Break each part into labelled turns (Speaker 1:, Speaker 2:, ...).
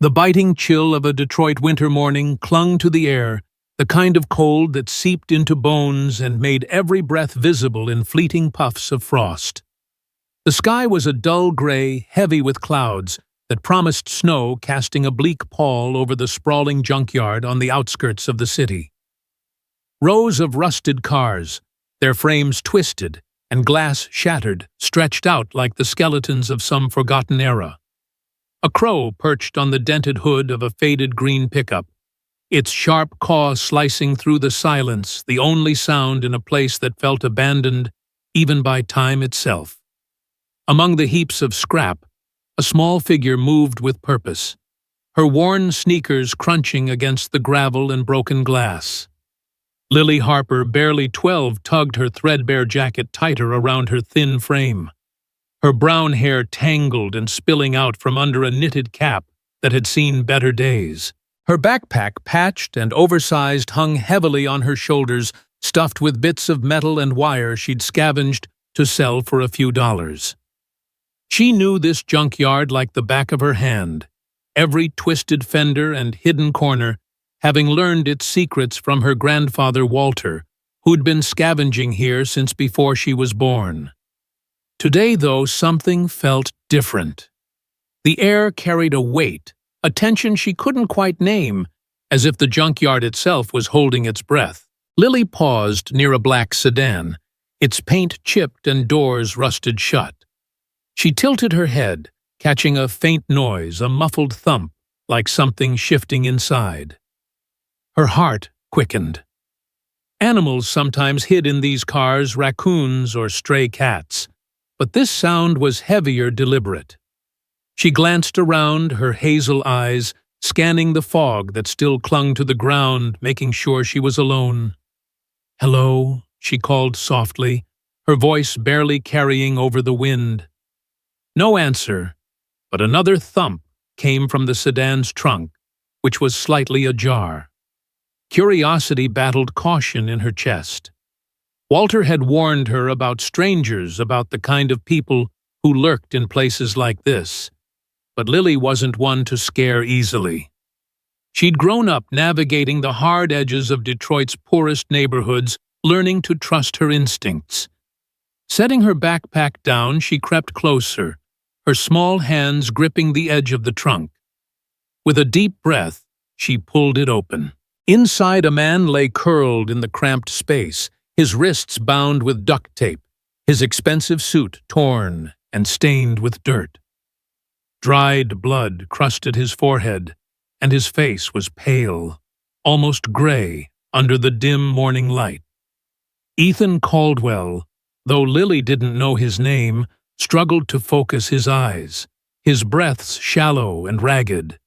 Speaker 1: The biting chill of a Detroit winter morning clung to the air, the kind of cold that seeped into bones and made every breath visible in fleeting puffs of frost. The sky was a dull gray, heavy with clouds, that promised snow, casting a bleak pall over the sprawling junkyard on the outskirts of the city. Rows of rusted cars, their frames twisted and glass shattered, stretched out like the skeletons of some forgotten era. A crow perched on the dented hood of a faded green pickup, its sharp caw slicing through the silence, the only sound in a place that felt abandoned even by time itself. Among the heaps of scrap, a small figure moved with purpose, her worn sneakers crunching against the gravel and broken glass. Lily Harper, barely 12, tugged her threadbare jacket tighter around her thin frame, her brown hair tangled and spilling out from under a knitted cap that had seen better days. Her backpack, patched and oversized, hung heavily on her shoulders, stuffed with bits of metal and wire she'd scavenged to sell for a few dollars. She knew this junkyard like the back of her hand, every twisted fender and hidden corner, having learned its secrets from her grandfather Walter, who'd been scavenging here since before she was born. Today, though, something felt different. The air carried a weight, a tension she couldn't quite name, as if the junkyard itself was holding its breath. Lily paused near a black sedan, its paint chipped and doors rusted shut. She tilted her head, catching a faint noise, a muffled thump, like something shifting inside. Her heart quickened. Animals sometimes hid in these cars, raccoons or stray cats, but this sound was heavier, deliberate. She glanced around, her hazel eyes scanning the fog that still clung to the ground, making sure she was alone. "Hello," she called softly, her voice barely carrying over the wind. No answer, but another thump came from the sedan's trunk, which was slightly ajar. Curiosity battled caution in her chest. Walter had warned her about strangers, about the kind of people who lurked in places like this, but Lily wasn't one to scare easily. She'd grown up navigating the hard edges of Detroit's poorest neighborhoods, learning to trust her instincts. Setting her backpack down, she crept closer, her small hands gripping the edge of the trunk. With a deep breath, she pulled it open. Inside, a man lay curled in the cramped space, his wrists bound with duct tape, his expensive suit torn and stained with dirt. Dried blood crusted his forehead, and his face was pale, almost gray, under the dim morning light. Ethan Caldwell, though Lily didn't know his name, struggled to focus his eyes, his breaths shallow and ragged.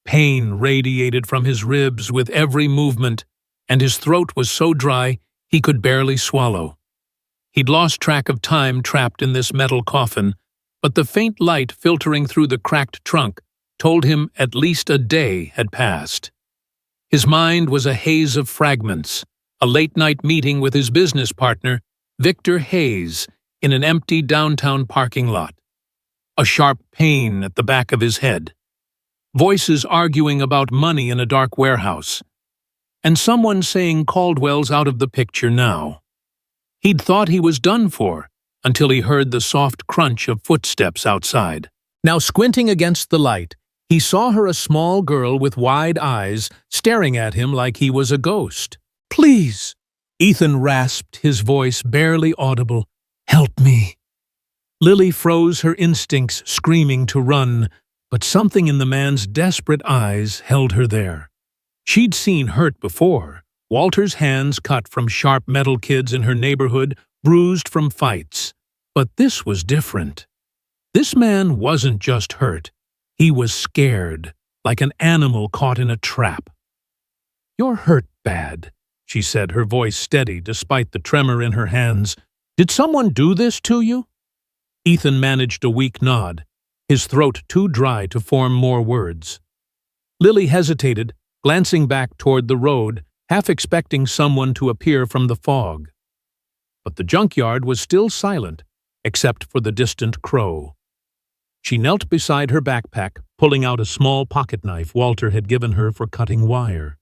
Speaker 1: Pain radiated from his ribs with every movement, and his throat was so dry he could barely swallow. He'd lost track of time trapped in this metal coffin, but the faint light filtering through the cracked trunk told him at least a day had passed. His mind was a haze of fragments, a late-night meeting with his business partner, Victor Hayes, in an empty downtown parking lot. A sharp pain at the back of his head. Voices arguing about money in a dark warehouse. And someone saying Caldwell's out of the picture now. He'd thought he was done for, until he heard the soft crunch of footsteps outside. Now, squinting against the light, he saw her, a small girl with wide eyes, staring at him like he was a ghost. "Please," Ethan rasped, his voice barely audible. "Help me." Lily froze, her instincts screaming to run, but something in the man's desperate eyes held her there. She'd seen hurt before, Walter's hands cut from sharp metal kids in her neighborhood, bruised from fights. But this was different. This man wasn't just hurt. He was scared, like an animal caught in a trap. "You're hurt bad," she said, her voice steady despite the tremor in her hands. "Did someone do this to you?" Ethan managed a weak nod, his throat too dry to form more words. Lily hesitated, glancing back toward the road, half expecting someone to appear from the fog. But the junkyard was still silent, except for the distant crow. She knelt beside her backpack, pulling out a small pocket knife Walter had given her for cutting wire.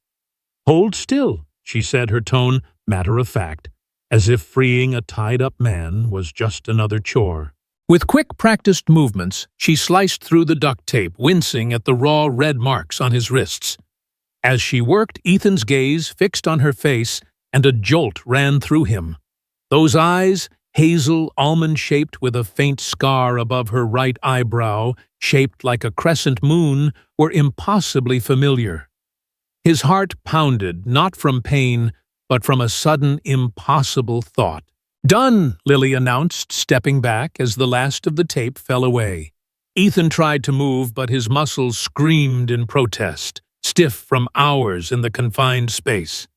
Speaker 1: "Hold still," she said, her tone matter-of-fact, as if freeing a tied-up man was just another chore. With quick, practiced movements, she sliced through the duct tape, wincing at the raw red marks on his wrists. As she worked, Ethan's gaze fixed on her face, and a jolt ran through him. Those eyes, hazel, almond-shaped with a faint scar above her right eyebrow, shaped like a crescent moon, were impossibly familiar. His heart pounded, not from pain, but from a sudden, impossible thought. "Done," Lily announced, stepping back as the last of the tape fell away. Ethan tried to move, but his muscles screamed in protest, stiff from hours in the confined space.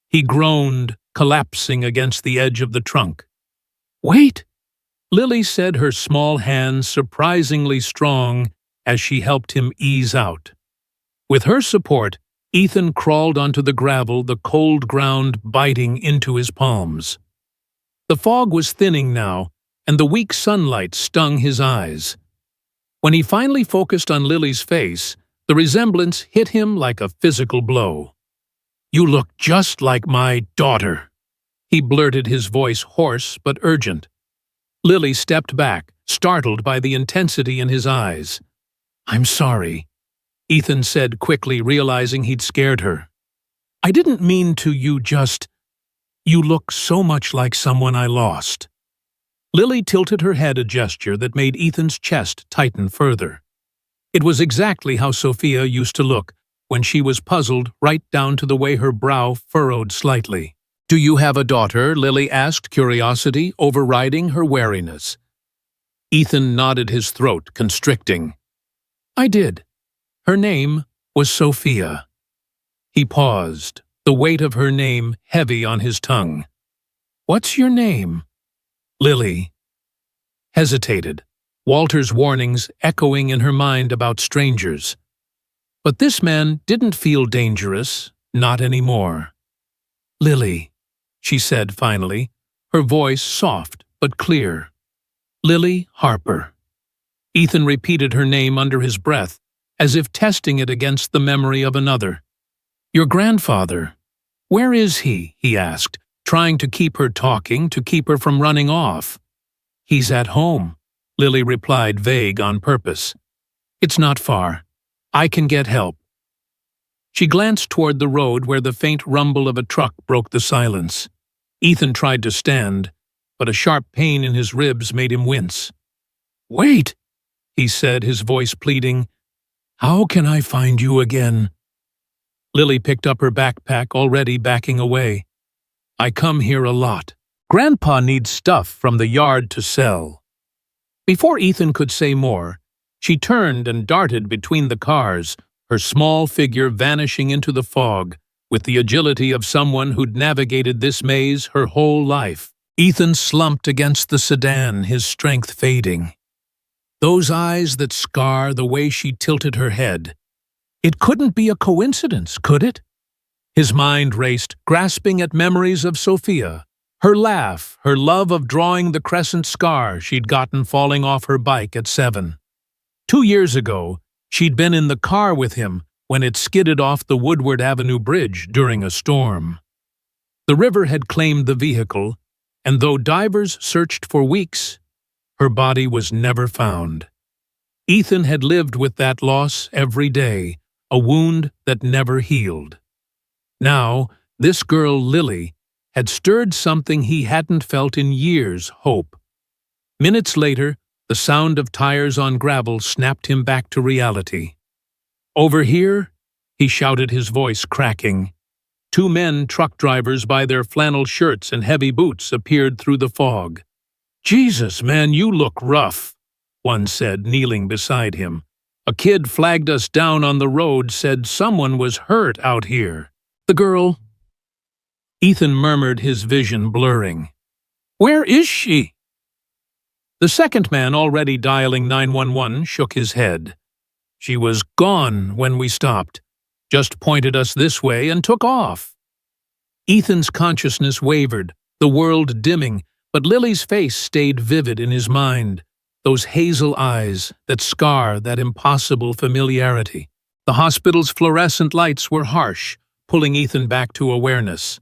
Speaker 1: He groaned, collapsing against the edge of the trunk. "Wait," Lily said, her small hands surprisingly strong as she helped him ease out. With her support, Ethan crawled onto the gravel, the cold ground biting into his palms. The fog was thinning now, and the weak sunlight stung his eyes. When he finally focused on Lily's face, the resemblance hit him like a physical blow. "You look just like my daughter," he blurted, his voice hoarse but urgent. Lily stepped back, startled by the intensity in his eyes. "I'm sorry," Ethan said quickly, realizing he'd scared her. "I didn't mean to. You look so much like someone I lost." Lily tilted her head, a gesture that made Ethan's chest tighten further. It was exactly how Sophia used to look when she was puzzled, right down to the way her brow furrowed slightly. "Do you have a daughter?" Lily asked, curiosity overriding her wariness. Ethan nodded, his throat constricting. "I did. Her name was Sophia." He paused, the weight of her name heavy on his tongue. "What's your name?" "Lily." Hesitated, Walter's warnings echoing in her mind about strangers. But this man didn't feel dangerous, not anymore. "Lily," she said finally, her voice soft but clear. "Lily Harper." Ethan repeated her name under his breath, as if testing it against the memory of another. "Your grandfather, where is he?" he asked, trying to keep her talking, to keep her from running off. "He's at home," Lily replied, vague on purpose. "It's not far. I can get help." She glanced toward the road where the faint rumble of a truck broke the silence. Ethan tried to stand, but a sharp pain in his ribs made him wince. "Wait," he said, his voice pleading. "How can I find you again?" Lily picked up her backpack, already backing away. "I come here a lot. Grandpa needs stuff from the yard to sell." Before Ethan could say more, she turned and darted between the cars, her small figure vanishing into the fog, with the agility of someone who'd navigated this maze her whole life. Ethan slumped against the sedan, his strength fading. Those eyes that scar, the way she tilted her head. It couldn't be a coincidence, could it? His mind raced, grasping at memories of Sophia. Her laugh, her love of drawing the crescent scar she'd gotten falling off her bike at 7. 2 years ago, she'd been in the car with him when it skidded off the Woodward Avenue Bridge during a storm. The river had claimed the vehicle, and though divers searched for weeks, her body was never found. Ethan had lived with that loss every day, a wound that never healed. Now, this girl, Lily, had stirred something he hadn't felt in years, hope. Minutes later, the sound of tires on gravel snapped him back to reality. "Over here," he shouted, his voice cracking. 2 men, truck drivers by their flannel shirts and heavy boots, appeared through the fog. "Jesus, man, you look rough," one said, kneeling beside him. "A kid flagged us down on the road, said someone was hurt out here." "The girl?" Ethan murmured, his vision blurring. "Where is she?" The second man, already dialing 911, shook his head. "She was gone when we stopped, just pointed us this way and took off." Ethan's consciousness wavered, the world dimming, but Lily's face stayed vivid in his mind. those hazel eyes that scar that impossible familiarity. The hospital's fluorescent lights were harsh, pulling Ethan back to awareness.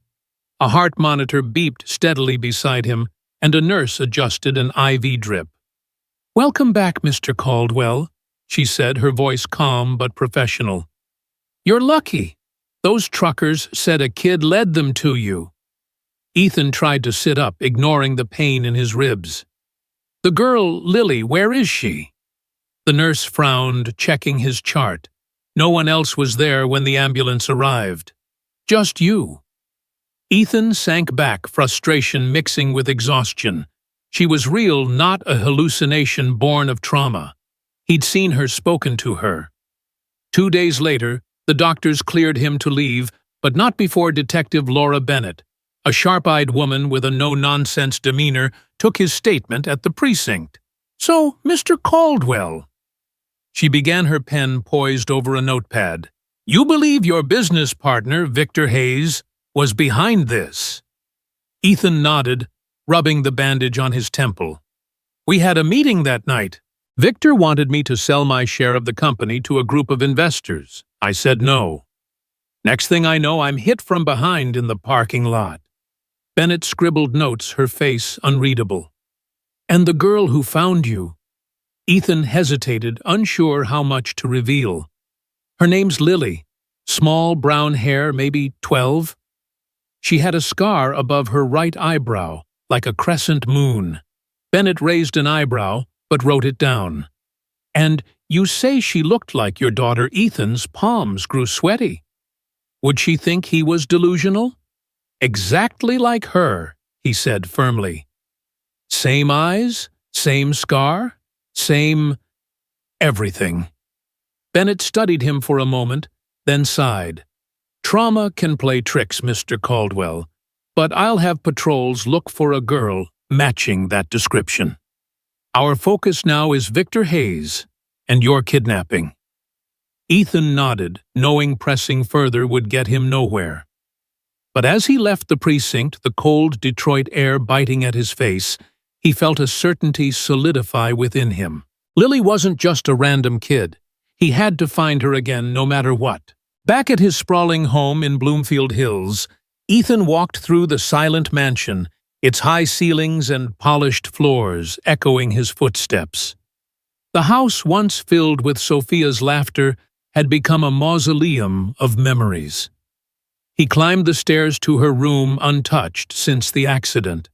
Speaker 1: A heart monitor beeped steadily beside him, and a nurse adjusted an IV drip. "Welcome back, Mr. Caldwell," she said, her voice calm but professional. "You're lucky. Those truckers said a kid led them to you." Ethan tried to sit up, ignoring the pain in his ribs. "The girl, Lily, where is she?" The nurse frowned, checking his chart. No one else was there when the ambulance arrived. "Just you." Ethan sank back, frustration mixing with exhaustion. She was real, not a hallucination born of trauma. He'd seen her, spoken to her. 2 days later, the doctors cleared him to leave, but not before Detective Laura Bennett, a sharp-eyed woman with a no-nonsense demeanor, took his statement at the precinct. "So, Mr. Caldwell," she began, her pen poised over a notepad, "you believe your business partner, Victor Hayes, was behind this?" Ethan nodded, rubbing the bandage on his temple. "We had a meeting that night. Victor wanted me to sell my share of the company to a group of investors. I said no. Next thing I know, I'm hit from behind in the parking lot." Bennett scribbled notes, her face unreadable. "And the girl who found you?" Ethan hesitated, unsure how much to reveal. "Her name's Lily. Small brown hair, maybe 12. She had a scar above her right eyebrow, like a crescent moon." Bennett raised an eyebrow, but wrote it down. "And you say she looked like your daughter." Ethan's palms grew sweaty. Would she think he was delusional? "Exactly like her," he said firmly. "Same eyes, same scar, same everything." Bennett studied him for a moment, then sighed. "Trauma can play tricks, Mr. Caldwell, but I'll have patrols look for a girl matching that description. Our focus now is Victor Hayes and your kidnapping." Ethan nodded, knowing pressing further would get him nowhere. But as he left the precinct, the cold Detroit air biting at his face, he felt a certainty solidify within him. Lily wasn't just a random kid. He had to find her again, no matter what. Back at his sprawling home in Bloomfield Hills, Ethan walked through the silent mansion, its high ceilings and polished floors echoing his footsteps. The house, once filled with Sophia's laughter, had become a mausoleum of memories. He climbed the stairs to her room untouched since the accident.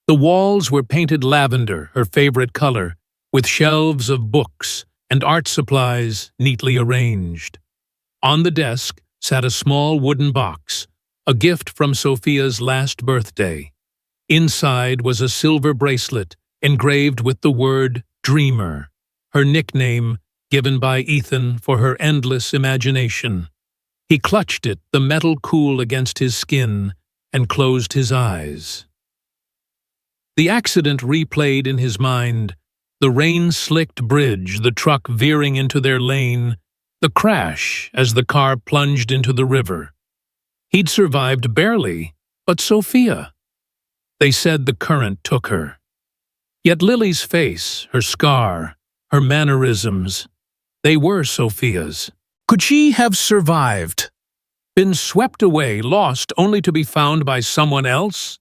Speaker 1: The walls were painted lavender, her favorite color, with shelves of books and art supplies neatly arranged. On the desk sat a small wooden box, a gift from Sophia's last birthday. Inside was a silver bracelet engraved with the word Dreamer, her nickname given by Ethan for her endless imagination. He clutched it, the metal cool against his skin, and closed his eyes. The accident replayed in his mind, the rain-slicked bridge, the truck veering into their lane, the crash as the car plunged into the river. He'd survived barely, but Sophia. They said the current took her. Yet Lily's face, her scar, her mannerisms, they were Sophia's. Could she have survived? Been swept away, lost, only to be found by someone else?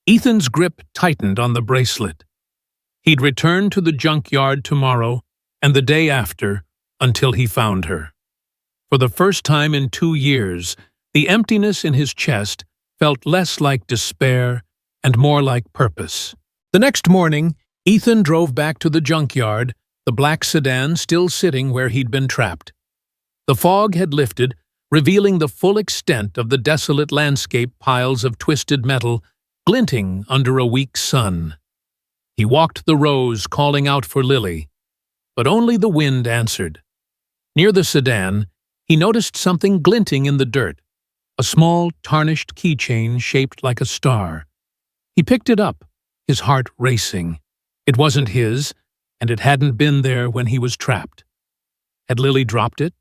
Speaker 1: Ethan's grip tightened on the bracelet. He'd return to the junkyard tomorrow and the day after until he found her. For the first time in 2 years, the emptiness in his chest felt less like despair and more like purpose. The next morning, Ethan drove back to the junkyard, the black sedan still sitting where he'd been trapped. The fog had lifted, revealing the full extent of the desolate landscape, piles of twisted metal glinting under a weak sun. He walked the rows, calling out for Lily, but only the wind answered. Near the sedan, he noticed something glinting in the dirt, a small, tarnished keychain shaped like a star. He picked it up, his heart racing. It wasn't his, and it hadn't been there when he was trapped. Had Lily dropped it?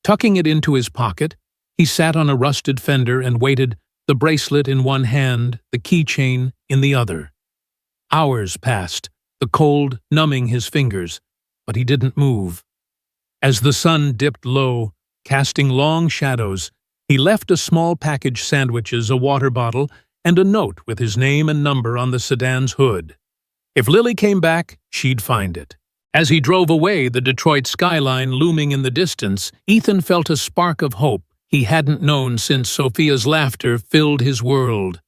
Speaker 1: Tucking it into his pocket, he sat on a rusted fender and waited, the bracelet in one hand, the keychain in the other. Hours passed, the cold numbing his fingers, but he didn't move. As the sun dipped low, casting long shadows, he left a small package sandwiches, a water bottle, and a note with his name and number on the sedan's hood. If Lily came back, she'd find it. As he drove away, the Detroit skyline looming in the distance, Ethan felt a spark of hope he hadn't known since Sophia's laughter filled his world.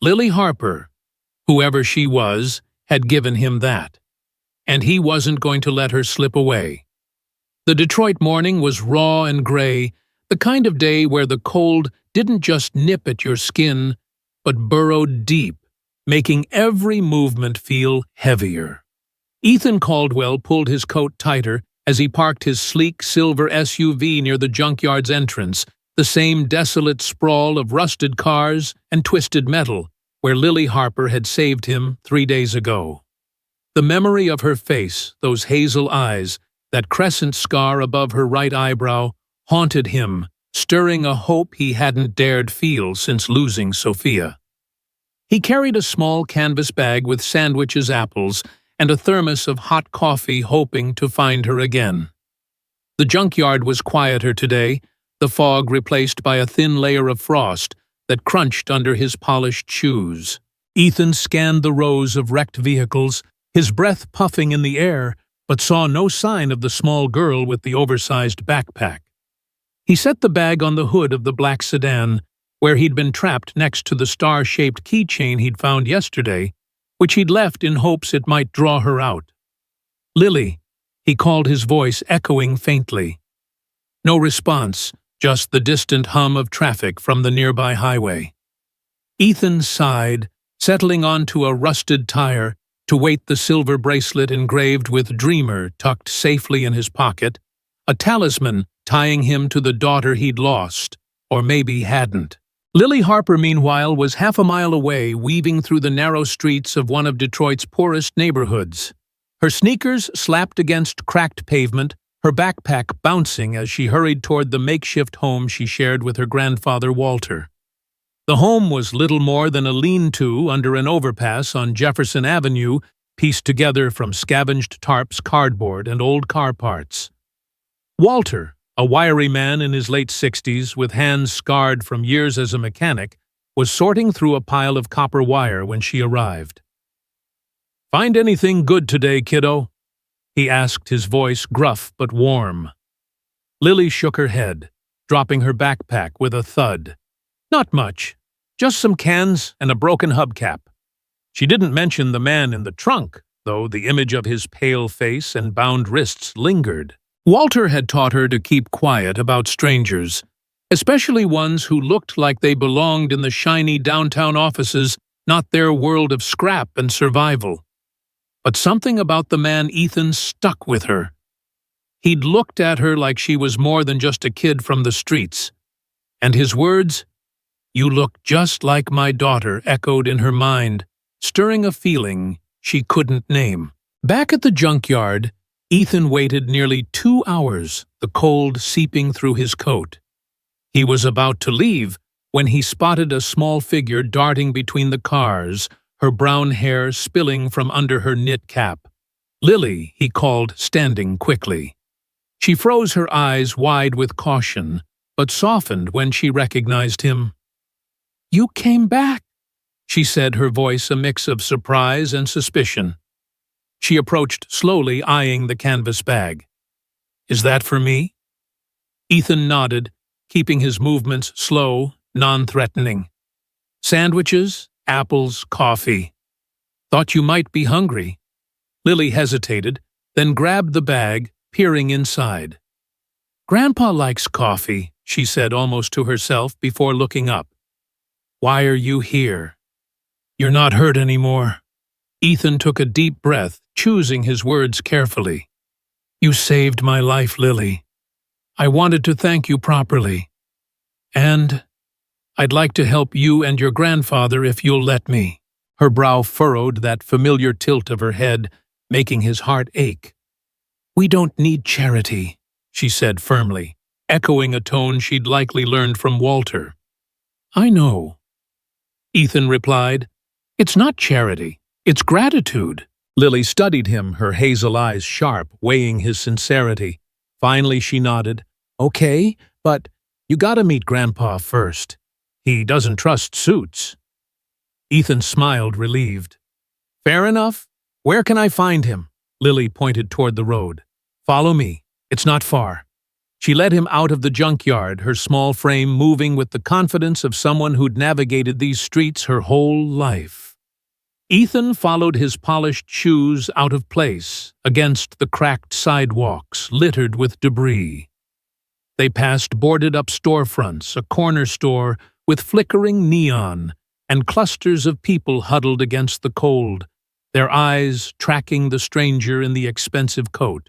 Speaker 1: Lily Harper, whoever she was, had given him that, and he wasn't going to let her slip away. The Detroit morning was raw and gray, the kind of day where the cold didn't just nip at your skin, but burrowed deep, making every movement feel heavier. Ethan Caldwell pulled his coat tighter as he parked his sleek silver SUV near the junkyard's entrance, the same desolate sprawl of rusted cars and twisted metal where Lily Harper had saved him 3 days ago. The memory of her face, those hazel eyes, that crescent scar above her right eyebrow, haunted him, stirring a hope he hadn't dared feel since losing Sophia. He carried a small canvas bag with sandwiches, apples, and a thermos of hot coffee, hoping to find her again. The junkyard was quieter today, the fog replaced by a thin layer of frost that crunched under his polished shoes. Ethan scanned the rows of wrecked vehicles, his breath puffing in the air, but saw no sign of the small girl with the oversized backpack. He set the bag on the hood of the black sedan, where he'd been trapped next to the star-shaped keychain he'd found yesterday, which he'd left in hopes it might draw her out. "Lily," he called, his voice echoing faintly. No response, just the distant hum of traffic from the nearby highway. Ethan sighed, settling onto a rusted tire to weight the silver bracelet engraved with Dreamer tucked safely in his pocket, a talisman tying him to the daughter he'd lost, or maybe hadn't. Lily Harper, meanwhile, was half a mile away, weaving through the narrow streets of one of Detroit's poorest neighborhoods. Her sneakers slapped against cracked pavement, her backpack bouncing as she hurried toward the makeshift home she shared with her grandfather Walter. The home was little more than a lean-to under an overpass on Jefferson Avenue, pieced together from scavenged tarps, cardboard, and old car parts. Walter, a wiry man in his late 60s with hands scarred from years as a mechanic, was sorting through a pile of copper wire when she arrived. "Find anything good today, kiddo?" he asked, his voice gruff but warm. Lily shook her head, dropping her backpack with a thud. "Not much. Just some cans and a broken hubcap." She didn't mention the man in the trunk, though the image of his pale face and bound wrists lingered. Walter had taught her to keep quiet about strangers, especially ones who looked like they belonged in the shiny downtown offices, not their world of scrap and survival. But something about the man Ethan stuck with her. He'd looked at her like she was more than just a kid from the streets. And his words, "You look just like my daughter," echoed in her mind, stirring a feeling she couldn't name. Back at the junkyard, Ethan waited nearly 2 hours, the cold seeping through his coat. He was about to leave when he spotted a small figure darting between the cars, her brown hair spilling from under her knit cap. "Lily," he called, standing quickly. She froze, her eyes wide with caution, but softened when she recognized him. "You came back," she said, her voice a mix of surprise and suspicion. She approached slowly, eyeing the canvas bag. "Is that for me?" Ethan nodded, keeping his movements slow, non-threatening. "Sandwiches, apples, coffee. Thought you might be hungry." Lily hesitated, then grabbed the bag, peering inside. "Grandpa likes coffee," she said almost to herself before looking up. "Why are you here? You're not hurt anymore." Ethan took a deep breath, choosing his words carefully. "You saved my life, Lily. I wanted to thank you properly. And I'd like to help you and your grandfather if you'll let me." Her brow furrowed that familiar tilt of her head, making his heart ache. "We don't need charity," she said firmly, echoing a tone she'd likely learned from Walter. "I know," Ethan replied. "It's not charity. It's gratitude." Lily studied him, her hazel eyes sharp, weighing his sincerity. Finally, she nodded. Okay, but you gotta meet Grandpa first. He doesn't trust suits. Ethan smiled, relieved. Fair enough. Where can I find him? Lily pointed toward the road. Follow me. It's not far. She led him out of the junkyard, her small frame moving with the confidence of someone who'd navigated these streets her whole life. Ethan followed his polished shoes out of place, against the cracked sidewalks littered with debris. They passed boarded-up storefronts, a corner store with flickering neon, and clusters of people huddled against the cold, their eyes tracking the stranger in the expensive coat.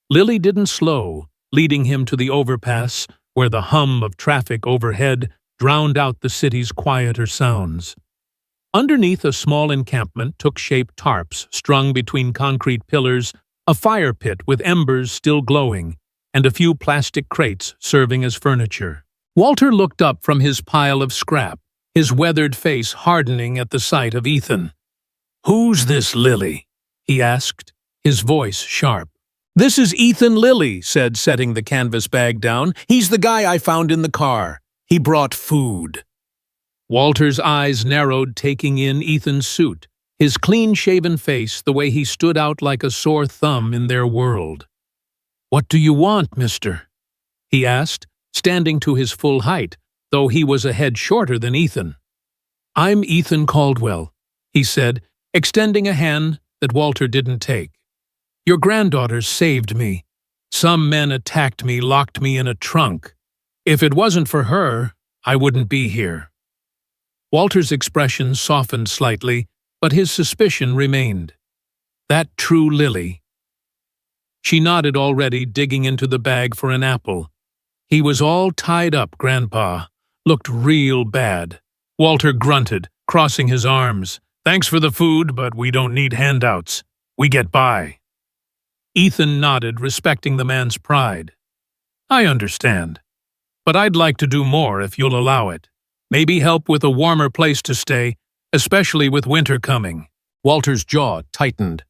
Speaker 1: Lily didn't slow, leading him to the overpass, where the hum of traffic overhead drowned out the city's quieter sounds. Underneath a small encampment took shape tarps strung between concrete pillars, a fire pit with embers still glowing, and a few plastic crates serving as furniture. Walter looked up from his pile of scrap, his weathered face hardening at the sight of Ethan. "Who's this Lily?" he asked, his voice sharp. "This is Ethan Lilly," said, setting the canvas bag down. "He's the guy I found in the car. He brought food." Walter's eyes narrowed, taking in Ethan's suit, his clean-shaven face, the way he stood out like a sore thumb in their world. "What do you want, mister?" he asked, standing to his full height, though he was a head shorter than Ethan. "I'm Ethan Caldwell," he said, extending a hand that Walter didn't take. "Your granddaughter saved me. Some men attacked me, locked me in a trunk. If it wasn't for her, I wouldn't be here." Walter's expression softened slightly, but his suspicion remained. "That true Lily?" She nodded, already digging into the bag for an apple. "He was all tied up, Grandpa. Looked real bad." Walter grunted, crossing his arms. "Thanks for the food, but we don't need handouts. We get by." Ethan nodded, respecting the man's pride. "I understand. But I'd like to do more if you'll allow it. Maybe help with a warmer place to stay, especially with winter coming." Walter's jaw tightened.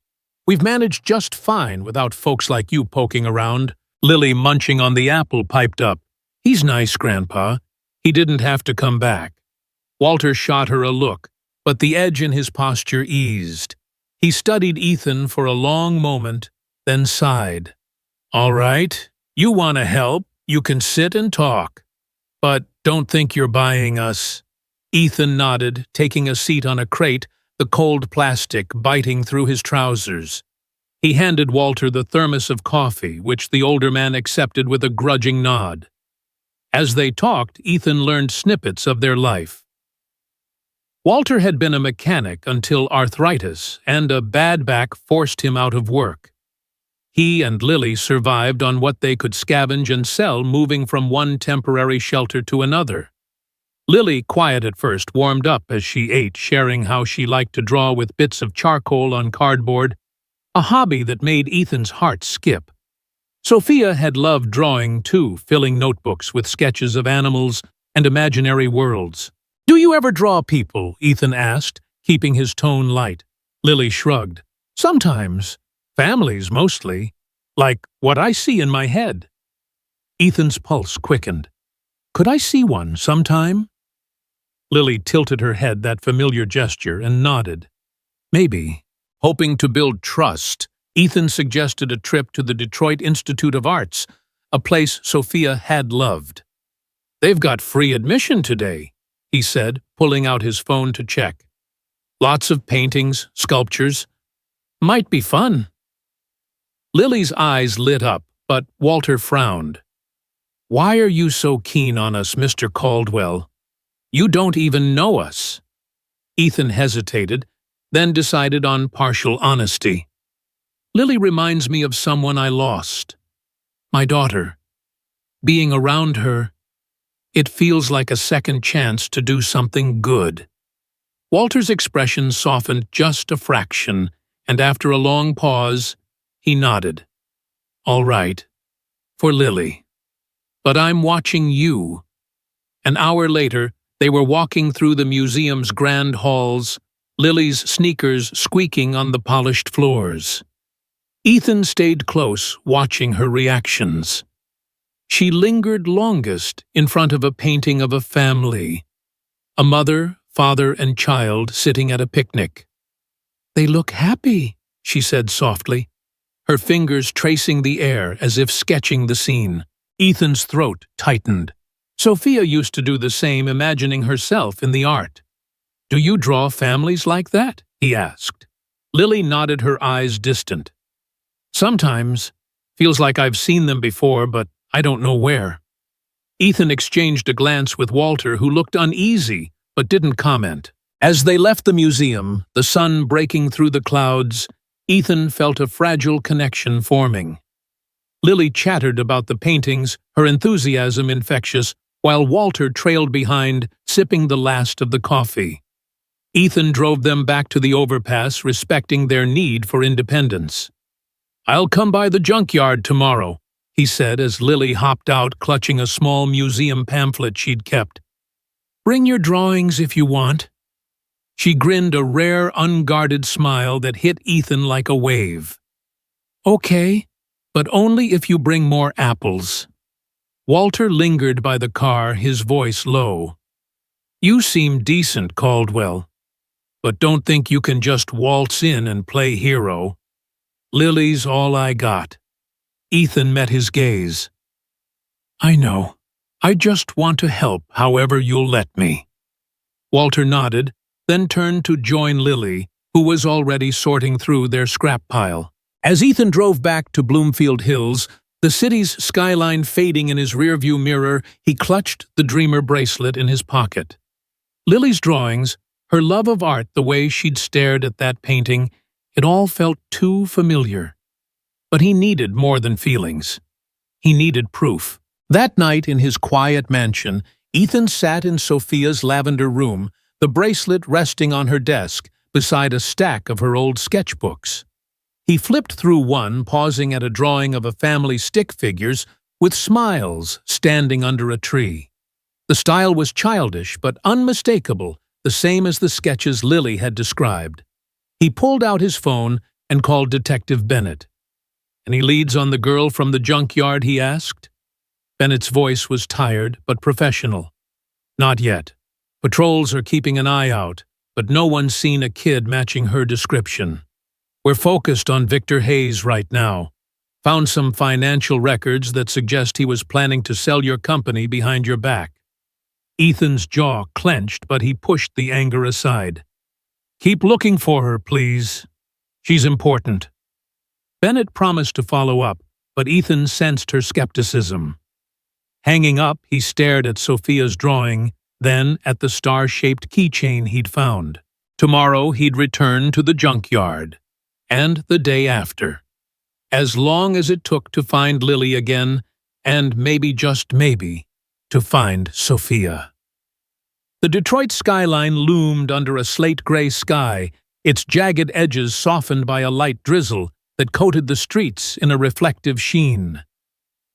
Speaker 1: "We've managed just fine without folks like you poking around." Lily, munching on the apple, piped up. "He's nice, Grandpa. He didn't have to come back." Walter shot her a look, but the edge in his posture eased. He studied Ethan for a long moment, then sighed. "All right, you want to help, you can sit and talk. But don't think you're buying us." Ethan nodded, taking a seat on a crate, the cold plastic biting through his trousers. He handed Walter the thermos of coffee, which the older man accepted with a grudging nod. As they talked, Ethan learned snippets of their life. Walter had been a mechanic until arthritis and a bad back forced him out of work. He and Lily survived on what they could scavenge and sell, moving from one temporary shelter to another. Lily, quiet at first, warmed up as she ate, sharing how she liked to draw with bits of charcoal on cardboard, a hobby that made Ethan's heart skip. Sophia had loved drawing too, filling notebooks with sketches of animals and imaginary worlds. "Do you ever draw people?" Ethan asked, keeping his tone light. Lily shrugged. "Sometimes. Families, mostly. Like what I see in my head." Ethan's pulse quickened. "Could I see one sometime?" Lily tilted her head, that familiar gesture, and nodded. "Maybe." Hoping to build trust, Ethan suggested a trip to the Detroit Institute of Arts, a place Sophia had loved. "They've got free admission today," he said, pulling out his phone to check. "Lots of paintings, sculptures. Might be fun." Lily's eyes lit up, but Walter frowned. "Why are you so keen on us, Mr. Caldwell? You don't even know us." Ethan hesitated, then decided on partial honesty. "Lily reminds me of someone I lost. My daughter. Being around her, it feels like a second chance to do something good." Walter's expression softened just a fraction, and after a long pause, he nodded. "All right. For Lily. But I'm watching you." An hour later, they were walking through the museum's grand halls, Lily's sneakers squeaking on the polished floors. Ethan stayed close, watching her reactions. She lingered longest in front of a painting of a family. A mother, father, and child sitting at a picnic. "They look happy," she said softly, her fingers tracing the air as if sketching the scene. Ethan's throat tightened. Sophia used to do the same, imagining herself in the art. "Do you draw families like that?" he asked. Lily nodded, her eyes distant. "Sometimes. Feels like I've seen them before, but I don't know where." Ethan exchanged a glance with Walter, who looked uneasy but didn't comment. As they left the museum, the sun breaking through the clouds, Ethan felt a fragile connection forming. Lily chattered about the paintings, her enthusiasm infectious, while Walter trailed behind, sipping the last of the coffee. Ethan drove them back to the overpass, respecting their need for independence. "I'll come by the junkyard tomorrow," he said as Lily hopped out, clutching a small museum pamphlet she'd kept. "Bring your drawings if you want." She grinned, a rare, unguarded smile that hit Ethan like a wave. "Okay, but only if you bring more apples." Walter lingered by the car, his voice low. "You seem decent, Caldwell, but don't think you can just waltz in and play hero. Lily's all I got." Ethan met his gaze. "I know. I just want to help however you'll let me." Walter nodded, then turned to join Lily, who was already sorting through their scrap pile. As Ethan drove back to Bloomfield Hills, the city's skyline fading in his rearview mirror, he clutched the Dreamer bracelet in his pocket. Lily's drawings, her love of art, the way she'd stared at that painting, it all felt too familiar. But he needed more than feelings. He needed proof. That night in his quiet mansion, Ethan sat in Sophia's lavender room, the bracelet resting on her desk beside a stack of her old sketchbooks. He flipped through one, pausing at a drawing of a family stick figures with smiles standing under a tree. The style was childish but unmistakable, the same as the sketches Lily had described. He pulled out his phone and called Detective Bennett. "Any leads on the girl from the junkyard?" he asked. Bennett's voice was tired but professional. "Not yet. Patrols are keeping an eye out, but no one's seen a kid matching her description. We're focused on Victor Hayes right now. Found some financial records that suggest he was planning to sell your company behind your back." Ethan's jaw clenched, but he pushed the anger aside. "Keep looking for her, please. She's important." Bennett promised to follow up, but Ethan sensed her skepticism. Hanging up, he stared at Sophia's drawing, then at the star-shaped keychain he'd found. Tomorrow he'd return to the junkyard. And the day after. As long as it took to find Lily again, and maybe, just maybe, to find Sophia. The Detroit skyline loomed under a slate-gray sky, its jagged edges softened by a light drizzle that coated the streets in a reflective sheen.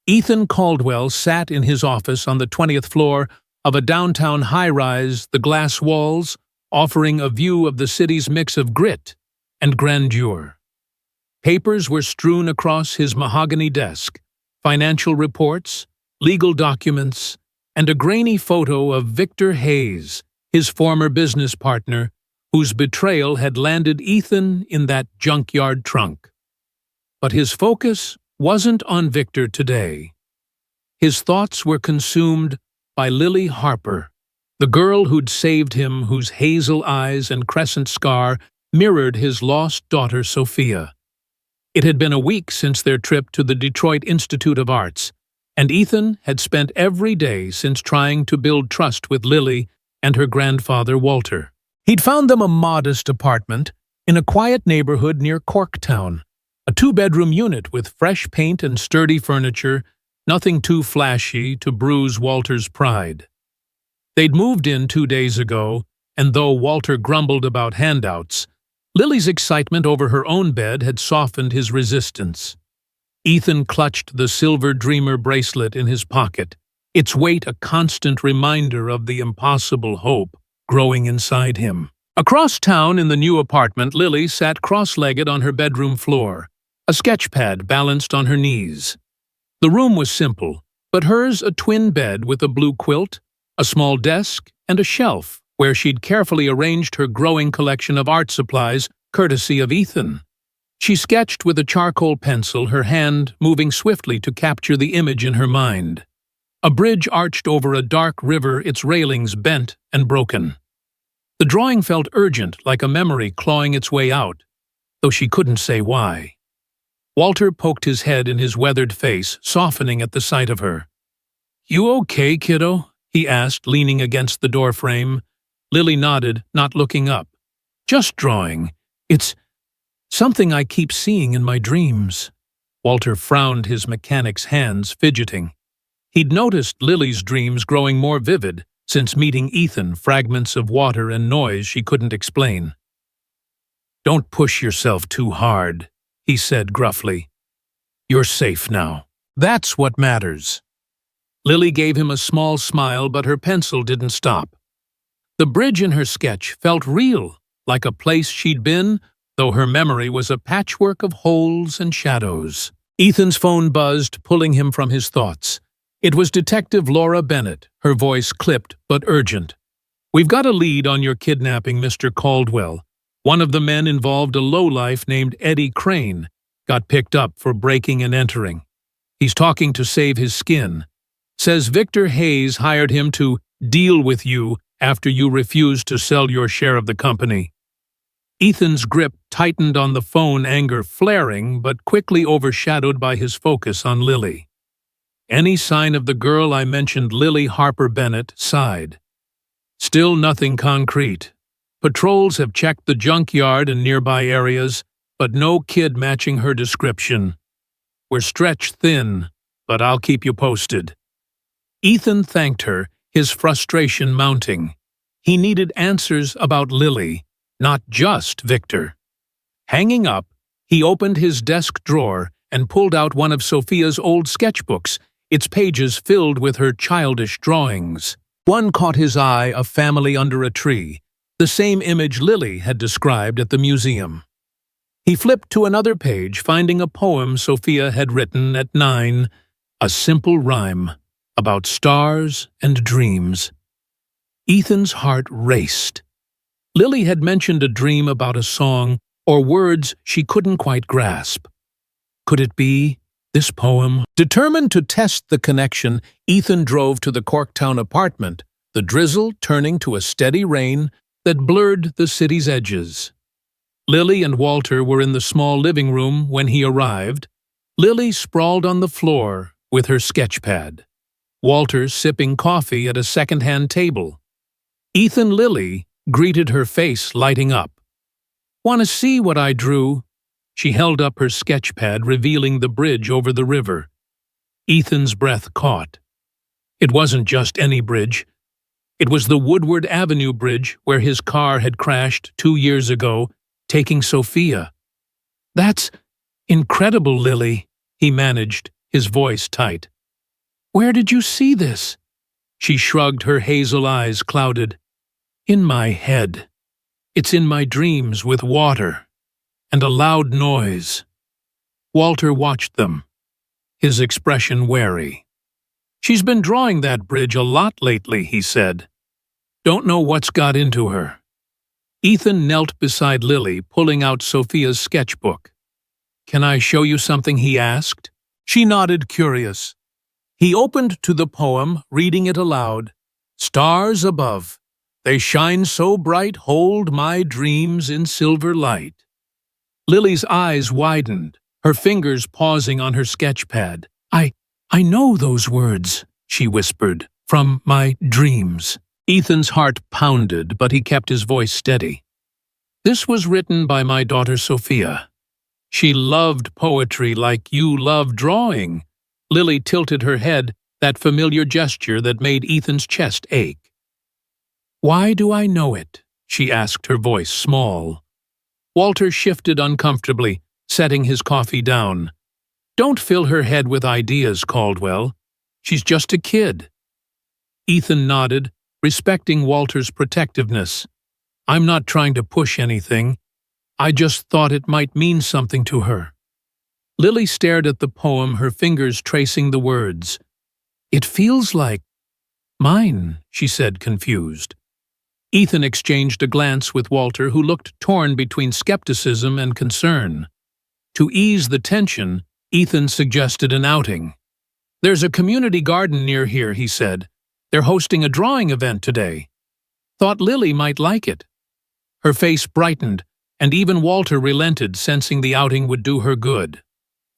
Speaker 1: Ethan Caldwell sat in his office on the 20th floor of a downtown high-rise, the glass walls offering a view of the city's mix of grit and grandeur. Papers were strewn across his mahogany desk, financial reports, legal documents, and a grainy photo of Victor Hayes, his former business partner, whose betrayal had landed Ethan in that junkyard trunk. But his focus wasn't on Victor today. His thoughts were consumed by Lily Harper, the girl who'd saved him, whose hazel eyes and crescent scar mirrored his lost daughter Sophia. It had been a week since their trip to the Detroit Institute of Arts, and Ethan had spent every day since trying to build trust with Lily and her grandfather Walter. He'd found them a modest apartment in a quiet neighborhood near Corktown, a two-bedroom unit with fresh paint and sturdy furniture, nothing too flashy to bruise Walter's pride. They'd moved in 2 days ago, and though Walter grumbled about handouts, Lily's excitement over her own bed had softened his resistance. Ethan clutched the silver Dreamer bracelet in his pocket, its weight a constant reminder of the impossible hope growing inside him. Across town in the new apartment, Lily sat cross-legged on her bedroom floor, a sketchpad balanced on her knees. The room was simple, but hers a twin bed with a blue quilt, a small desk, and a shelf where she'd carefully arranged her growing collection of art supplies, courtesy of Ethan. She sketched with a charcoal pencil, her hand moving swiftly to capture the image in her mind. A bridge arched over a dark river, its railings bent and broken. The drawing felt urgent, like a memory clawing its way out, though she couldn't say why. Walter poked his head in his weathered face, softening at the sight of her. "You okay, kiddo?" he asked, leaning against the doorframe. Lily nodded, not looking up. "Just drawing. It's something I keep seeing in my dreams." Walter frowned, his mechanic's hands fidgeting. He'd noticed Lily's dreams growing more vivid since meeting Ethan, fragments of water and noise she couldn't explain. "Don't push yourself too hard," he said gruffly. "You're safe now. That's what matters." Lily gave him a small smile, but her pencil didn't stop. The bridge in her sketch felt real, like a place she'd been, though her memory was a patchwork of holes and shadows. Ethan's phone buzzed, pulling him from his thoughts. It was Detective Laura Bennett, her voice clipped but urgent. "We've got a lead on your kidnapping, Mr. Caldwell. One of the men involved, a lowlife named Eddie Crane, got picked up for breaking and entering. He's talking to save his skin. Says Victor Hayes hired him to deal with you after you refused to sell your share of the company." Ethan's grip tightened on the phone, anger flaring but quickly overshadowed by his focus on Lily. "Any sign of the girl I mentioned?" Lily Harper Bennett sighed. "Still nothing concrete. Patrols have checked the junkyard and nearby areas, but no kid matching her description. We're stretched thin, but I'll keep you posted." Ethan thanked her, his frustration mounting. He needed answers about Lily, not just Victor. Hanging up, he opened his desk drawer and pulled out one of Sophia's old sketchbooks, its pages filled with her childish drawings. One caught his eye, a family under a tree, the same image Lily had described at the museum. He flipped to another page, finding a poem Sophia had written at 9, a simple rhyme about stars and dreams. Ethan's heart raced. Lily had mentioned a dream about a song or words she couldn't quite grasp. Could it be this poem? Determined to test the connection, Ethan drove to the Corktown apartment, the drizzle turning to a steady rain that blurred the city's edges. Lily and Walter were in the small living room when he arrived. Lily sprawled on the floor with her sketchpad. Walter sipping coffee at a second-hand table. Ethan Lily greeted her, face lighting up. "Want to see what I drew?" She held up her sketchpad, revealing the bridge over the river. Ethan's breath caught. It wasn't just any bridge. It was the Woodward Avenue Bridge where his car had crashed 2 years ago, taking Sophia. "That's incredible, Lily," he managed, his voice tight. "Where did you see this?" She shrugged, her hazel eyes clouded. "In my head. It's in my dreams with water and a loud noise." Walter watched them, his expression wary. "She's been drawing that bridge a lot lately," he said. "Don't know what's got into her." Ethan knelt beside Lily, pulling out Sophia's sketchbook. "Can I show you something?" he asked. She nodded, curious. He opened to the poem, reading it aloud. "Stars above, they shine so bright, hold my dreams in silver light." Lily's eyes widened, her fingers pausing on her sketchpad. I know those words," she whispered, "from my dreams." Ethan's heart pounded, but he kept his voice steady. "This was written by my daughter Sophia. She loved poetry like you love drawing." Lily tilted her head, that familiar gesture that made Ethan's chest ache. "Why do I know it?" she asked, her voice small. Walter shifted uncomfortably, setting his coffee down. "Don't fill her head with ideas, Caldwell. She's just a kid." Ethan nodded, respecting Walter's protectiveness. I'm not trying to push anything. I just thought it might mean something to her. Lily stared at the poem, her fingers tracing the words. It feels like mine, she said, confused. Ethan exchanged a glance with Walter, who looked torn between skepticism and concern. To ease the tension, Ethan suggested an outing. There's a community garden near here, he said. They're hosting a drawing event today. Thought Lily might like it. Her face brightened, and even Walter relented, sensing the outing would do her good.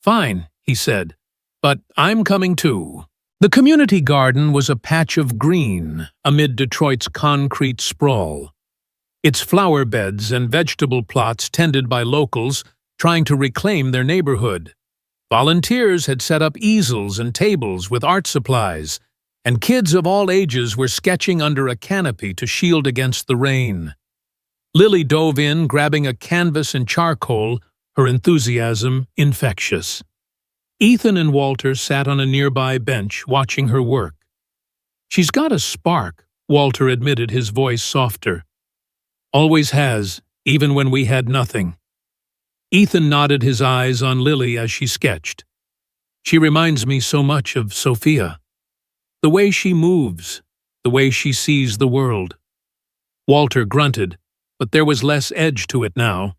Speaker 1: Fine, he said, but I'm coming too. The community garden was a patch of green amid Detroit's concrete sprawl. Its flower beds and vegetable plots tended by locals trying to reclaim their neighborhood. Volunteers had set up easels and tables with art supplies, and kids of all ages were sketching under a canopy to shield against the rain. Lily dove in, grabbing a canvas and charcoal, her enthusiasm infectious. Ethan and Walter sat on a nearby bench watching her work. She's got a spark, Walter admitted, his voice softer. Always has, even when we had nothing. Ethan nodded, his eyes on Lily as she sketched. She reminds me so much of Sophia. The way she moves, the way she sees the world. Walter grunted, but there was less edge to it now.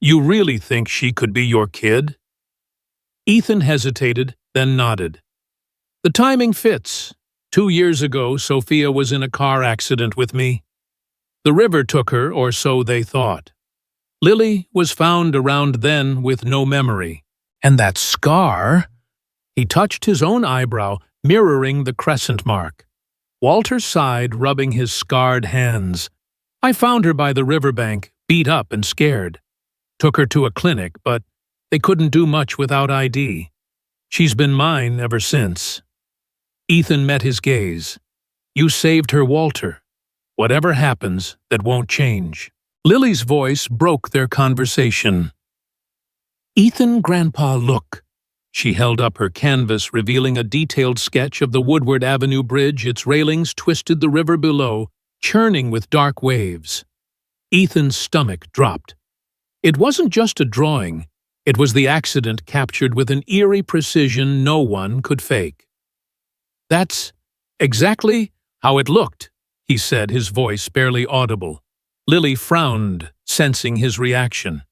Speaker 1: You really think she could be your kid? Ethan hesitated, then nodded. The timing fits. 2 years ago, Sophia was in a car accident with me. The river took her, or so they thought. Lily was found around then with no memory. And that scar? He touched his own eyebrow, mirroring the crescent mark. Walter sighed, rubbing his scarred hands. I found her by the riverbank, beat up and scared. Took her to a clinic, but they couldn't do much without ID. She's been mine ever since. Ethan met his gaze. You saved her, Walter. Whatever happens, that won't change. Lily's voice broke their conversation. Ethan, Grandpa, look. She held up her canvas, revealing a detailed sketch of the Woodward Avenue Bridge. Its railings twisted the river below, churning with dark waves. Ethan's stomach dropped. It wasn't just a drawing. It was the accident captured with an eerie precision no one could fake. That's exactly how it looked, he said, his voice barely audible. Lily frowned, sensing his reaction.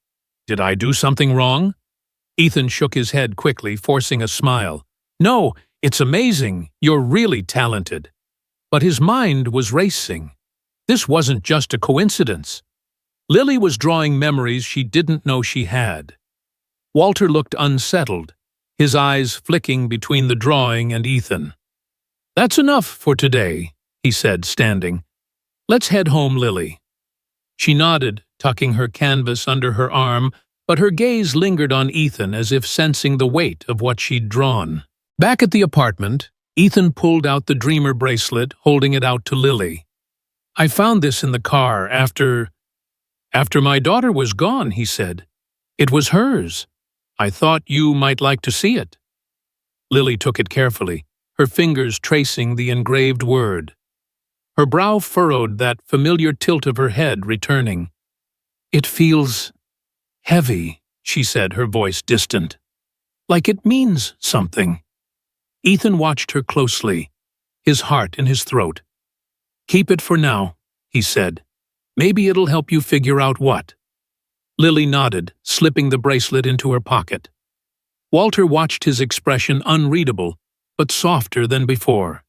Speaker 1: Did I do something wrong? Ethan shook his head quickly, forcing a smile. No, it's amazing. You're really talented. But his mind was racing. This wasn't just a coincidence. Lily was drawing memories she didn't know she had. Walter looked unsettled, his eyes flicking between the drawing and Ethan. That's enough for today, he said, standing. Let's head home, Lily. She nodded, tucking her canvas under her arm, but her gaze lingered on Ethan as if sensing the weight of what she'd drawn. Back at the apartment, Ethan pulled out the dreamer bracelet, holding it out to Lily. I found this in the car after my daughter was gone, he said. It was hers. I thought you might like to see it. Lily took it carefully, her fingers tracing the engraved word. Her brow furrowed, that familiar tilt of her head returning. It feels heavy, she said, her voice distant. Like it means something. Ethan watched her closely, his heart in his throat. Keep it for now, he said. Maybe it'll help you figure out what. Lily nodded, slipping the bracelet into her pocket. Walter watched, his expression unreadable, but softer than before.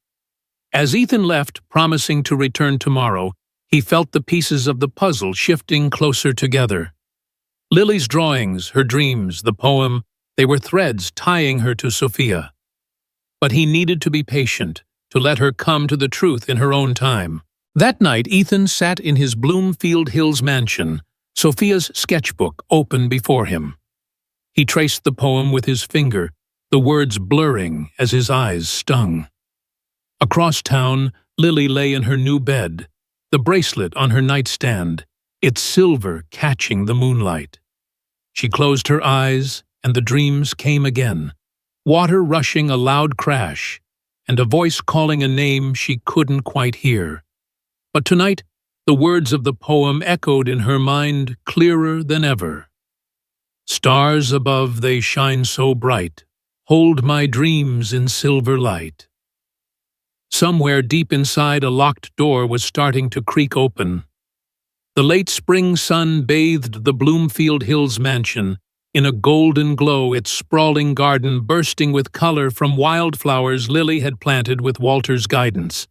Speaker 1: As Ethan left, promising to return tomorrow, he felt the pieces of the puzzle shifting closer together. Lily's drawings, her dreams, the poem, they were threads tying her to Sophia. But he needed to be patient, to let her come to the truth in her own time. That night, Ethan sat in his Bloomfield Hills mansion, Sophia's sketchbook open before him. He traced the poem with his finger, the words blurring as his eyes stung. Across town, Lily lay in her new bed, the bracelet on her nightstand, its silver catching the moonlight. She closed her eyes, and the dreams came again. Water rushing, a loud crash, and a voice calling a name she couldn't quite hear. But tonight, The words of the poem echoed in her mind clearer than ever. Stars above, they shine so bright, hold my dreams in silver light. Somewhere deep inside, a locked door was starting to creak open. The late spring sun bathed the Bloomfield Hills mansion in a golden glow, its sprawling garden bursting with color from wildflowers Lily had planted with Walter's guidance.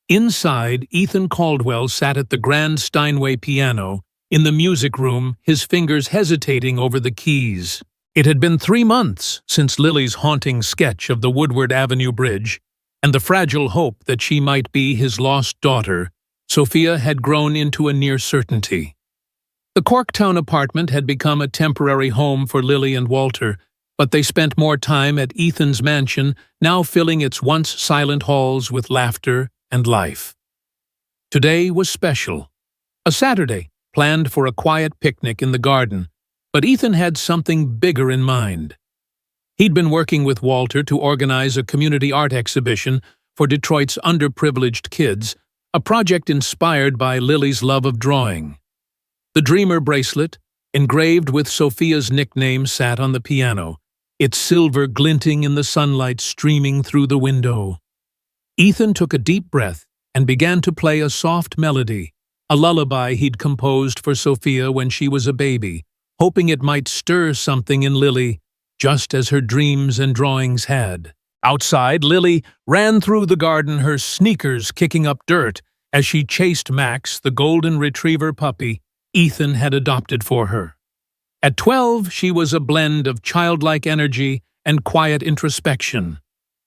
Speaker 1: Inside, Ethan Caldwell sat at the grand Steinway piano in the music room, his fingers hesitating over the keys. It had been 3 months since Lily's haunting sketch of the Woodward Avenue Bridge, and the fragile hope that she might be his lost daughter, Sophia, had grown into a near certainty. The Corktown apartment had become a temporary home for Lily and Walter, but they spent more time at Ethan's mansion, now filling its once silent halls with laughter and life. Today was special. A Saturday, planned for a quiet picnic in the garden, but Ethan had something bigger in mind. He'd been working with Walter to organize a community art exhibition for Detroit's underprivileged kids, a project inspired by Lily's love of drawing. The Dreamer bracelet, engraved with Sophia's nickname, sat on the piano, its silver glinting in the sunlight streaming through the window. Ethan took a deep breath and began to play a soft melody, a lullaby he'd composed for Sophia when she was a baby, hoping it might stir something in Lily, just as her dreams and drawings had. Outside, Lily ran through the garden, her sneakers kicking up dirt, as she chased Max, the golden retriever puppy Ethan had adopted for her. At 12, she was a blend of childlike energy and quiet introspection,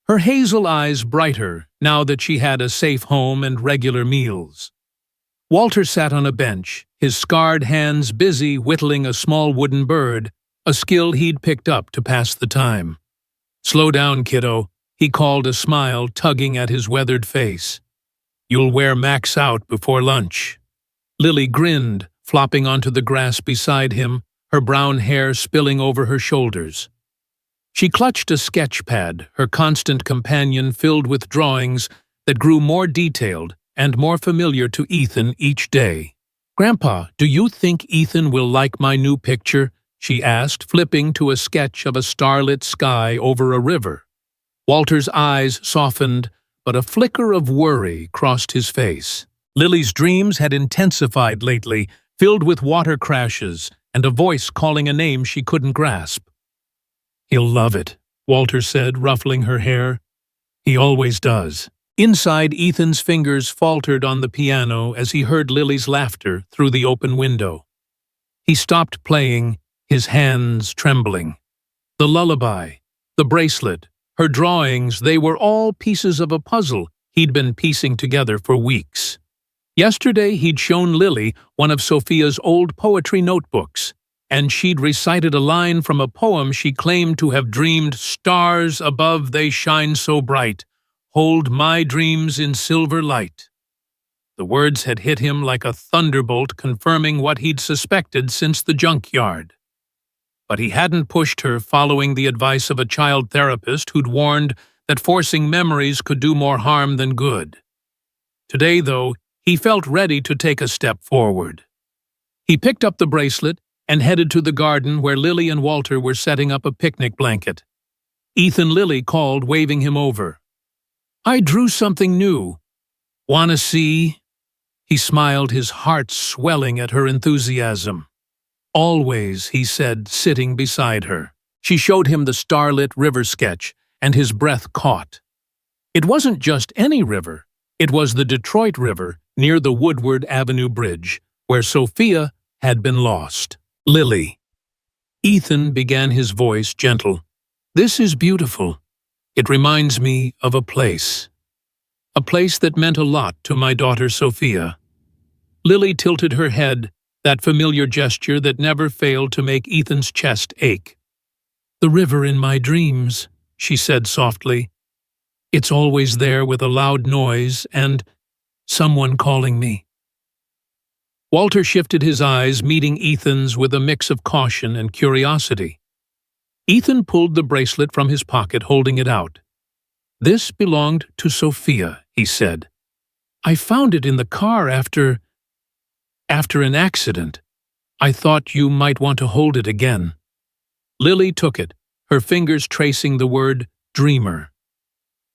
Speaker 1: her hazel eyes brighter now that she had a safe home and regular meals. Walter sat on a bench, his scarred hands busy whittling a small wooden bird, a skill he'd picked up to pass the time. "Slow down, kiddo," he called, a smile tugging at his weathered face. "You'll wear Max out before lunch." Lily grinned, flopping onto the grass beside him, her brown hair spilling over her shoulders. She clutched a sketch pad, her constant companion, filled with drawings that grew more detailed and more familiar to Ethan each day. "Grandpa, do you think Ethan will like my new picture?" she asked, flipping to a sketch of a starlit sky over a river. Walter's eyes softened, but a flicker of worry crossed his face. Lily's dreams had intensified lately, filled with water crashes and a voice calling a name she couldn't grasp. "He'll love it," Walter said, ruffling her hair. "He always does." Inside, Ethan's fingers faltered on the piano as he heard Lily's laughter through the open window. He stopped playing, his hands trembling. The lullaby, the bracelet, her drawings, they were all pieces of a puzzle he'd been piecing together for weeks. Yesterday, he'd shown Lily one of Sophia's old poetry notebooks, and she'd recited a line from a poem she claimed to have dreamed. "Stars above, they shine so bright, hold my dreams in silver light." The words had hit him like a thunderbolt, confirming what he'd suspected since the junkyard. But he hadn't pushed her, following the advice of a child therapist who'd warned that forcing memories could do more harm than good. Today, though, he felt ready to take a step forward. He picked up the bracelet and headed to the garden where Lily and Walter were setting up a picnic blanket. Ethan, Lily called, waving him over. "I drew something new. Wanna see?" He smiled, his heart swelling at her enthusiasm. "Always," he said, sitting beside her. She showed him the starlit river sketch, and his breath caught. It wasn't just any river. It was the Detroit River near the Woodward Avenue Bridge, where Sophia had been lost. "Lily." Ethan began, his voice gentle. "This is beautiful. It reminds me of a place that meant a lot to my daughter Sophia." Lily tilted her head, that familiar gesture that never failed to make Ethan's chest ache. "The river in my dreams," she said softly. "It's always there with a loud noise and someone calling me." Walter shifted his eyes, meeting Ethan's with a mix of caution and curiosity. Ethan pulled the bracelet from his pocket, holding it out. "This belonged to Sophia," he said. "I found it in the car after After an accident, I thought you might want to hold it again. Lily took it, her fingers tracing the word dreamer.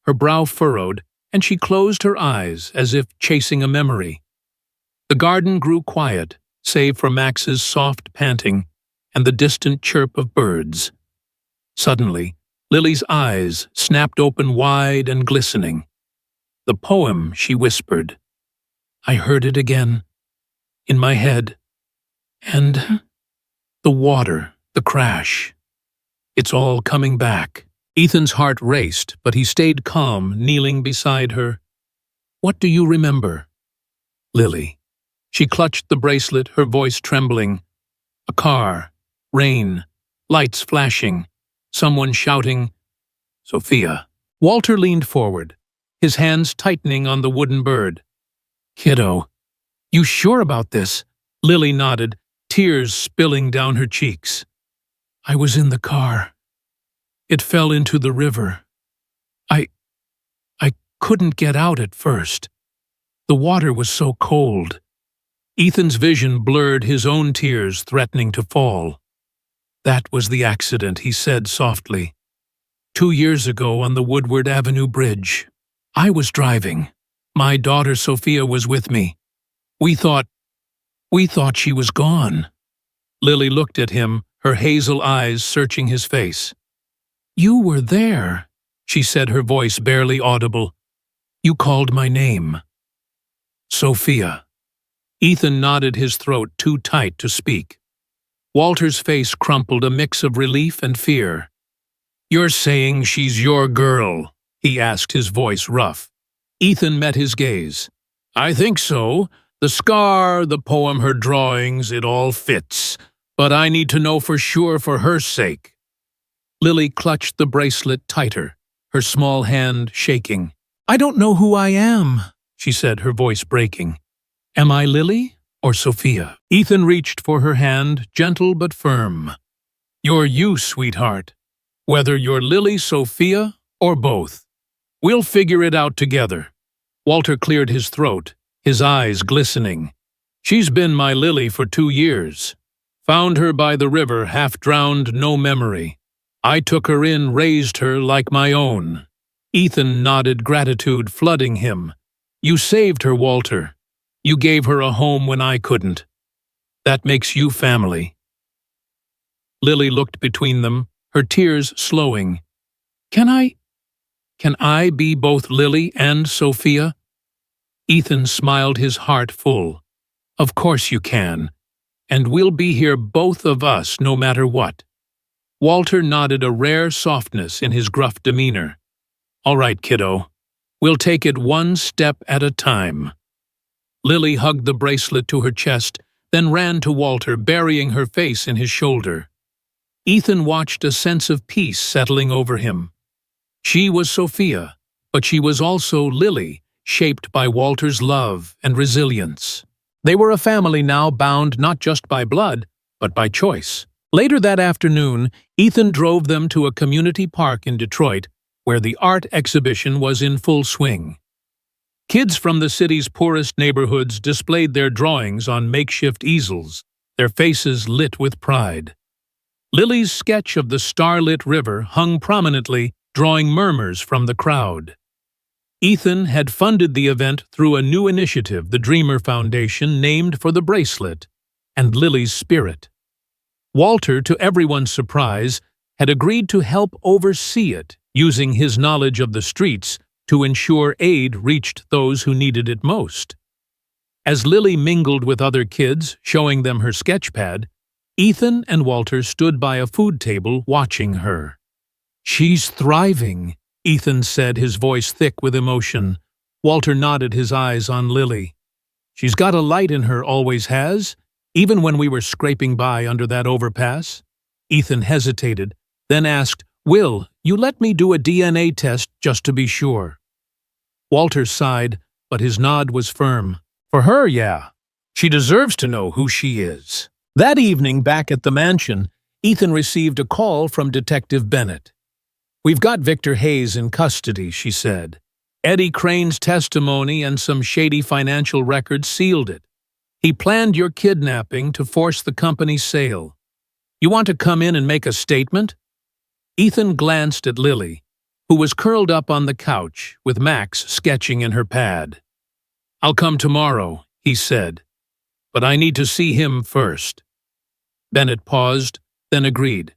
Speaker 1: Her brow furrowed, and she closed her eyes as if chasing a memory. The garden grew quiet, save for Max's soft panting and the distant chirp of birds. Suddenly, Lily's eyes snapped open wide and glistening. The poem, she whispered. I heard it again, in my head. And the water, the crash. It's all coming back. Ethan's heart raced, but he stayed calm, kneeling beside her. What do you remember? Lily. She clutched the bracelet, her voice trembling. A car, rain, lights flashing, someone shouting, Sophia. Walter leaned forward, his hands tightening on the wooden bird. Kiddo, you sure about this? Lily nodded, tears spilling down her cheeks. I was in the car. It fell into the river. I couldn't get out at first. The water was so cold. Ethan's vision blurred, his own tears threatening to fall. That was the accident, he said softly. 2 years ago on the Woodward Avenue Bridge. I was driving. My daughter Sophia was with me. We thought she was gone. Lily looked at him, her hazel eyes searching his face. You were there, she said, her voice barely audible. You called my name. Sophia. Ethan nodded, his throat too tight to speak. Walter's face crumpled, a mix of relief and fear. You're saying she's your girl? He asked, his voice rough. Ethan met his gaze. I think so. The scar, the poem, her drawings, it all fits. But I need to know for sure for her sake. Lily clutched the bracelet tighter, her small hand shaking. I don't know who I am, she said, her voice breaking. Am I Lily or Sophia? Ethan reached for her hand, gentle but firm. You're you, sweetheart. Whether you're Lily, Sophia, or both. We'll figure it out together. Walter cleared his throat, his eyes glistening. She's been my Lily for 2 years. Found her by the river, half drowned, no memory. I took her in, raised her like my own. Ethan nodded, gratitude flooding him. You saved her, Walter. You gave her a home when I couldn't. That makes you family. Lily looked between them, her tears slowing. Can I be both Lily and Sophia? Ethan smiled, his heart full. Of course you can. And we'll be here, both of us, no matter what. Walter nodded, a rare softness in his gruff demeanor. All right, kiddo. We'll take it one step at a time. Lily hugged the bracelet to her chest, then ran to Walter, burying her face in his shoulder. Ethan watched, a sense of peace settling over him. She was Sophia, but she was also Lily, shaped by Walter's love and resilience. They were a family now, bound not just by blood, but by choice. Later that afternoon, Ethan drove them to a community park in Detroit, where the art exhibition was in full swing. Kids from the city's poorest neighborhoods displayed their drawings on makeshift easels, their faces lit with pride. Lily's sketch of the starlit river hung prominently, drawing murmurs from the crowd. Ethan had funded the event through a new initiative, the Dreamer Foundation, named for the bracelet and Lily's spirit. Walter, to everyone's surprise, had agreed to help oversee it, using his knowledge of the streets to ensure aid reached those who needed it most. As Lily mingled with other kids, showing them her sketchpad, Ethan and Walter stood by a food table watching her. She's thriving, Ethan said, his voice thick with emotion. Walter nodded, his eyes on Lily. She's got a light in her, always has, even when we were scraping by under that overpass. Ethan hesitated, then asked, Will, you let me do a DNA test just to be sure? Walter sighed, but his nod was firm. For her, yeah. She deserves to know who she is. That evening, back at the mansion, Ethan received a call from Detective Bennett. We've got Victor Hayes in custody, she said. Eddie Crane's testimony and some shady financial records sealed it. He planned your kidnapping to force the company's sale. You want to come in and make a statement?" Ethan glanced at Lily, who was curled up on the couch with Max sketching in her pad. "I'll come tomorrow," he said, "but I need to see him first." Bennett paused, then agreed.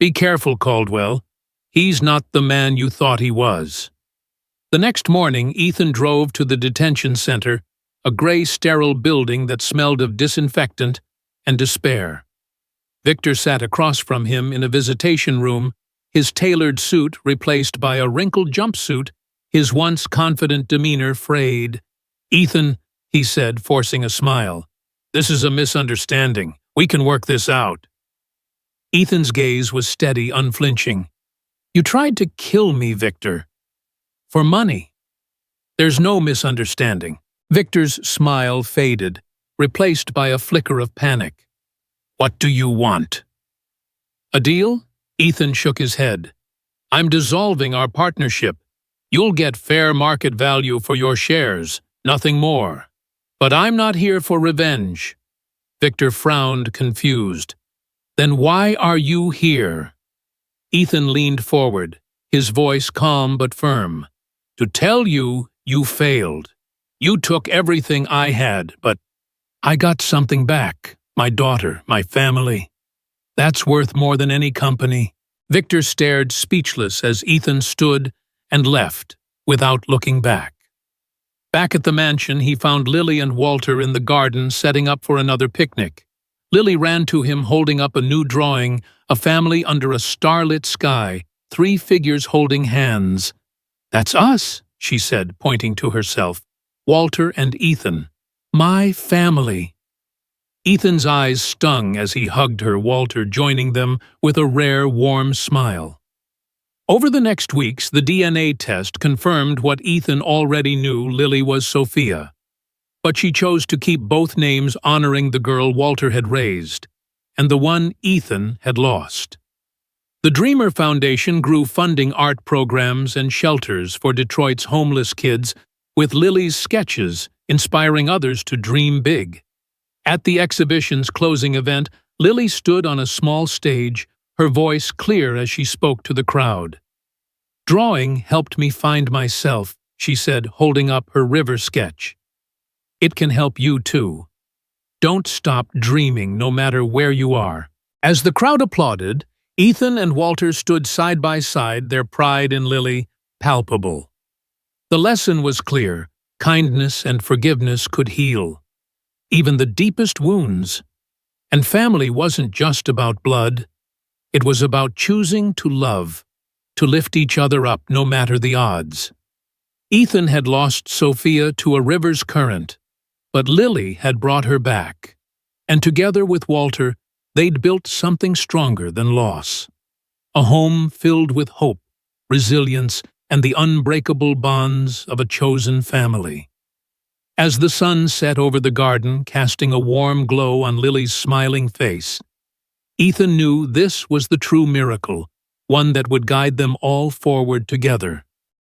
Speaker 1: "Be careful, Caldwell. He's not the man you thought he was." The next morning, Ethan drove to the detention center, a gray, sterile building that smelled of disinfectant and despair. Victor sat across from him in a visitation room, his tailored suit replaced by a wrinkled jumpsuit, his once confident demeanor frayed. "Ethan," he said, forcing a smile, "this is a misunderstanding. We can work this out." Ethan's gaze was steady, unflinching. "You tried to kill me, Victor. For money." "There's no misunderstanding." Victor's smile faded, replaced by a flicker of panic. "What do you want?" "A deal?" Ethan shook his head. "I'm dissolving our partnership. You'll get fair market value for your shares, nothing more. But I'm not here for revenge." Victor frowned, confused. "Then why are you here?" Ethan leaned forward, his voice calm but firm. "To tell you, you failed. You took everything I had, but I got something back. My daughter, my family. That's worth more than any company." Victor stared speechless as Ethan stood and left, without looking back. Back at the mansion, he found Lily and Walter in the garden setting up for another picnic. Lily ran to him holding up a new drawing, a family under a starlit sky, 3 figures holding hands. "That's us," she said, pointing to herself. "Walter and Ethan. My family." Ethan's eyes stung as he hugged her, Walter joining them with a rare, warm smile. Over the next weeks, the DNA test confirmed what Ethan already knew: Lily was Sophia. But she chose to keep both names, honoring the girl Walter had raised, and the one Ethan had lost. The Dreamer Foundation grew funding art programs and shelters for Detroit's homeless kids, with Lily's sketches inspiring others to dream big. At the exhibition's closing event, Lily stood on a small stage, her voice clear as she spoke to the crowd. "Drawing helped me find myself," she said, holding up her river sketch. "It can help you too. Don't stop dreaming, no matter where you are." As the crowd applauded, Ethan and Walter stood side by side, their pride in Lily palpable. The lesson was clear: kindness and forgiveness could heal even the deepest wounds. And family wasn't just about blood. It was about choosing to love, to lift each other up no matter the odds. Ethan had lost Sophia to a river's current, but Lily had brought her back. And together with Walter, they'd built something stronger than loss. A home filled with hope, resilience, and the unbreakable bonds of a chosen family. As the sun set over the garden, casting a warm glow on Lily's smiling face, Ethan knew this was the true miracle, one that would guide them all forward together.